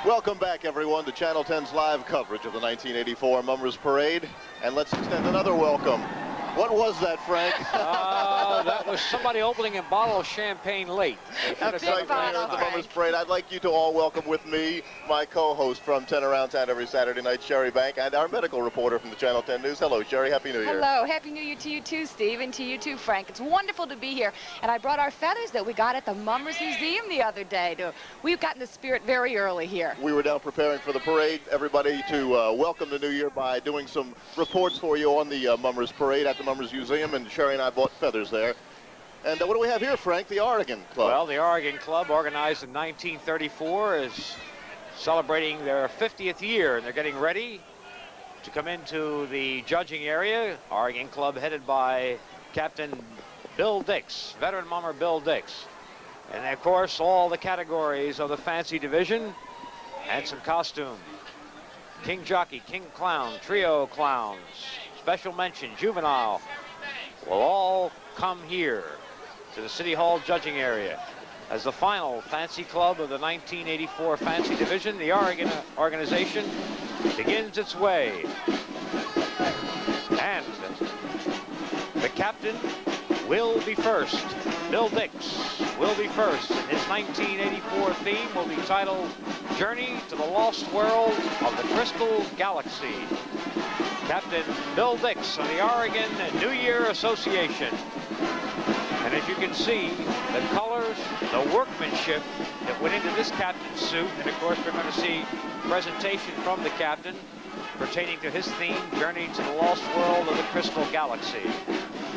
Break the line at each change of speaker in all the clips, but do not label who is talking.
Welcome back, everyone, to Channel 10's live coverage of the 1984 Mummers Parade. And let's extend another welcome. What was that, Frank?
That was somebody opening a bottle of champagne late.
That's right, here at the Mummers Parade. I'd like you to all welcome with me my co-host from 10 Around Town every Saturday night, Sherry Bank, and our medical reporter from the Channel 10 News. Hello, Sherry. Happy New Year.
Hello. Happy New Year to you too, Steve, and to you too, Frank. It's wonderful to be here. And I brought our feathers that we got at the Mummers Museum the other day. We've gotten the spirit very early here.
We were down preparing for the parade, everybody, to welcome the new year by doing some reports for you on the Mummers Parade at the Mummers Museum, and Sherry and I bought feathers there. And what do we have here, Frank? The Oregon Club.
Well, the Oregon Club, organized in 1934, is celebrating their 50th year, and they're getting ready to come into the judging area. Oregon Club headed by Captain Bill Dix, veteran mummer Bill Dix. And, of course, all the categories of the fancy division and some costume. King Jockey, King Clown, Trio Clowns, Special Mention, Juvenile, will all come here to the City Hall judging area. As the final fancy club of the 1984 fancy division, the Oregon organization begins its way. And the captain will be first. Bill Dix will be first. His 1984 theme will be titled Journey to the Lost World of the Crystal Galaxy. Captain Bill Dix of the Oregon New Year Association. And as you can see, the colors, the workmanship that went into this captain's suit, and of course we're going to see presentation from the captain pertaining to his theme, Journey to the Lost World of the Crystal Galaxy.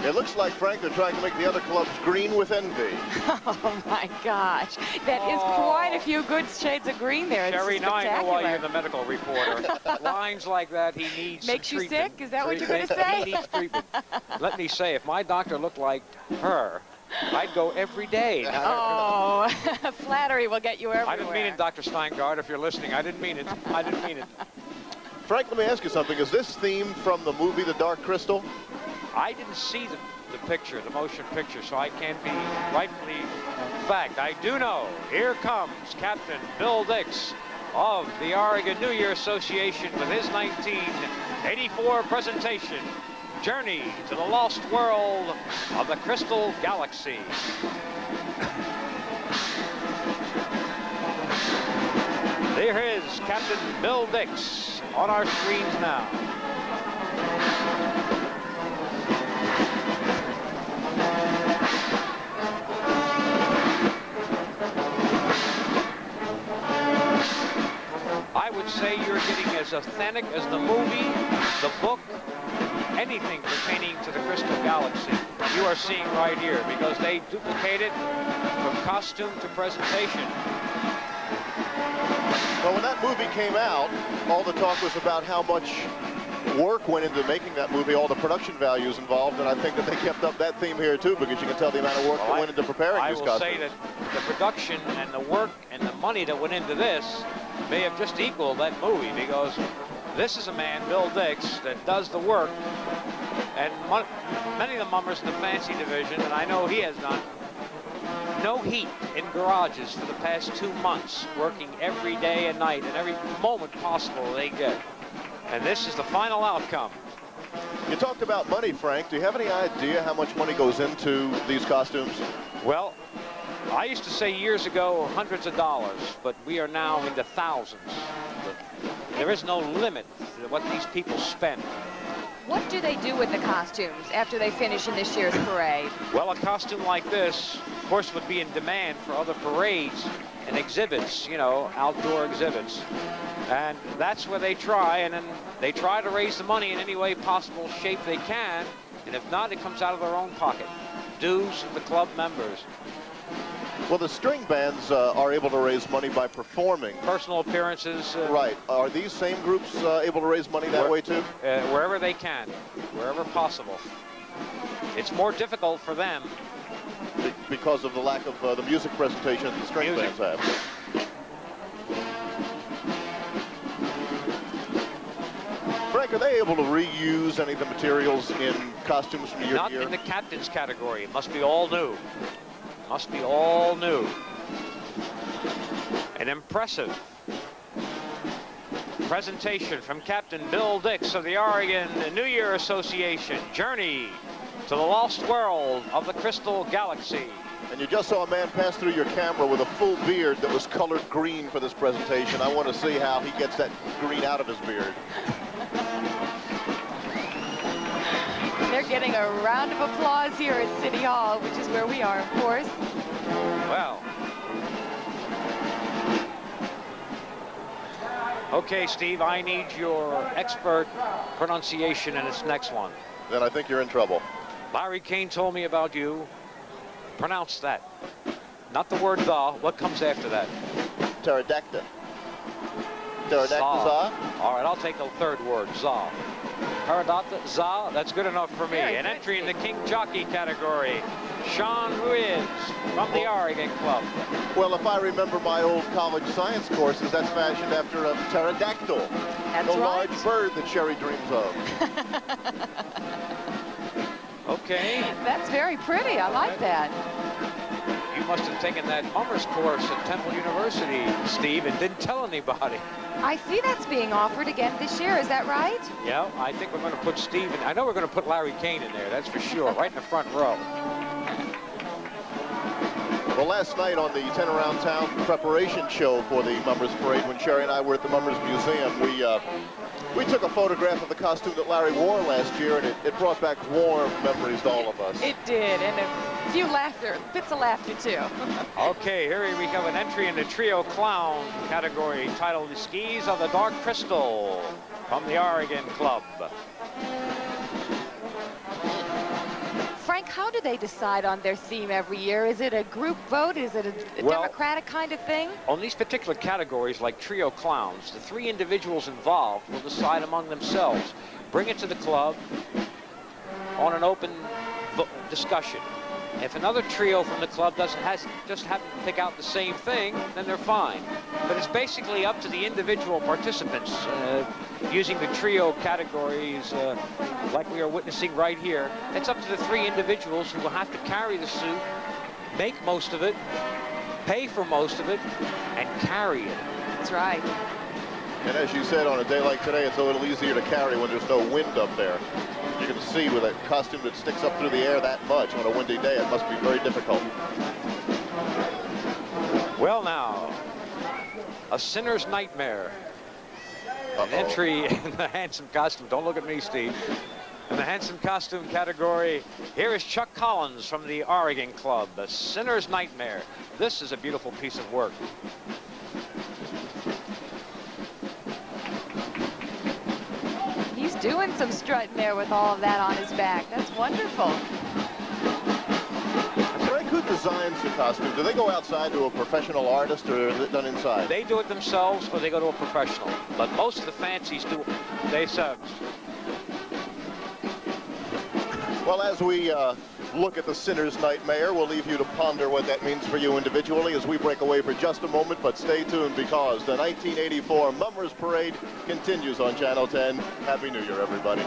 It looks like, Frank, they're trying to make the other clubs green with envy.
Oh, my gosh. That is quite a few good shades of green there.
Sherry, now I know why you're the medical reporter. Lines like that, he needs
Makes you
treatment.
sick? Is that what you're going to say?
He needs treatment. Let me say, if my doctor looked like her, I'd go every day.
Oh, flattery will get you everywhere.
I didn't mean it, Dr. Steingart, if you're listening. I didn't mean it. I didn't mean it.
Frank, let me ask you something. Is this theme from the movie The Dark Crystal?
I didn't see the picture, the motion picture, so I can't be rightfully fact. I do know, here comes Captain Bill Dix of the Oregon New Year Association with his 1984 presentation, Journey to the Lost World of the Crystal Galaxy. There is Captain Bill Dix on our screens now. I would say you're getting as authentic as the movie, the book, anything pertaining to the Crystal Galaxy you are seeing right here, because they duplicate it from costume to presentation.
Well, when that movie came out, all the talk was about how much work went into making that movie, all the production values involved, and I think that they kept up that theme here too, because you can tell the amount of work that went into preparing these costumes.
I will say that the production and the work and the money that went into this may have just equaled that movie, because this is a man, Bill Dix, that does the work, and many of the mummers in the fancy division, and I know he has done, no heat in garages for the past 2 months, working every day and night and every moment possible they get. And this is the final outcome.
You talked about money, Frank. Do you have any idea how much money goes into these costumes?
Well, I used to say years ago hundreds of dollars, but we are now into thousands. There is no limit to what these people spend.
What do they do with the costumes after they finish in this year's parade?
Well, a costume like this, of course, would be in demand for other parades and exhibits, you know, outdoor exhibits. And that's where they try, and then they try to raise the money in any way possible shape they can, and if not, it comes out of their own pocket. Dues of the club members.
Well, the string bands are able to raise money by performing.
Personal appearances.
Right. Are these same groups able to raise money that way too?
Wherever they can, wherever possible. It's more difficult for them.
Because of the lack of the music presentation that the string bands have. Frank, are they able to reuse any of the materials in costumes from year to year?
Not in the captain's category. It must be all new. Must be all new. And impressive presentation from Captain Bill Dix of the Oregon New Year Association. Journey to the lost world of the Crystal Galaxy.
And you just saw a man pass through your camera with a full beard that was colored green for this presentation. I want to see how he gets that green out of his beard.
They're getting a round of applause here at City Hall, which is where we are, of course.
Well. Okay, Steve, I need your expert pronunciation in this next one.
Then I think you're in trouble.
Larry Kane told me about you. Pronounce that. Not the word the. What comes after that?
Pterodactyl. Pterodactyl za.
All right, I'll take the third word, za. Pterodactyl za. That's good enough for me.
Very
An
good,
entry in the
Steve.
King Jockey category. Sean Ruiz from the Oregon Club.
Well, if I remember my old college science courses, that's fashioned after a pterodactyl.
That's
the
right.
large bird that Sherry dreams of.
Okay.
That's very pretty. I like that.
You must have taken that mummers course at Temple University, Steve, and didn't tell anybody.
I see that's being offered again this year. Is that right?
Yeah, I think we're going to put Steve in. I know we're going to put Larry Kane in there, that's for sure, right in the front row.
Well, last night on the 10 Around Town preparation show for the Mummers Parade, when Sherry and I were at the Mummers Museum, we took a photograph of the costume that Larry wore last year, and it brought back warm memories to all of us.
It did, and a few fits of laughter, too.
Okay, here we have an entry in the Trio Clown category titled The Skis of the Dark Crystal from the Oregon Club.
Frank, how do they decide on their theme every year? Is it a group vote? Is it a democratic kind of thing?
On these particular categories, like Trio Clowns, the 3 individuals involved will decide among themselves. Bring it to the club on an open discussion. If another trio from the club just happen to pick out the same thing, then they're fine. But it's basically up to the individual participants using the trio categories like we are witnessing right here. It's up to the 3 individuals who will have to carry the suit, make most of it, pay for most of it, and carry it.
That's right.
And as you said, on a day like today, it's a little easier to carry when there's no wind up there. You can see with a costume that sticks up through the air that much on a windy day, it must be very difficult.
Well, now, a sinner's nightmare. An entry in the handsome costume. Don't look at me, Steve. In the handsome costume category, here is Chuck Collins from the Oregon Club, A Sinner's Nightmare. This is a beautiful piece of work.
He's doing some strutting there with all of that on his back. That's wonderful.
Frank, who designs the costume? Do they go outside to a professional artist, or is it done inside?
They do it themselves, or they go to a professional. But most of the fancies do it themselves.
Well, as we look at the Sinner's Nightmare, we'll leave you to ponder what that means for you individually as we break away for just a moment. But stay tuned, because the 1984 Mummers Parade continues on Channel 10. Happy New Year, everybody.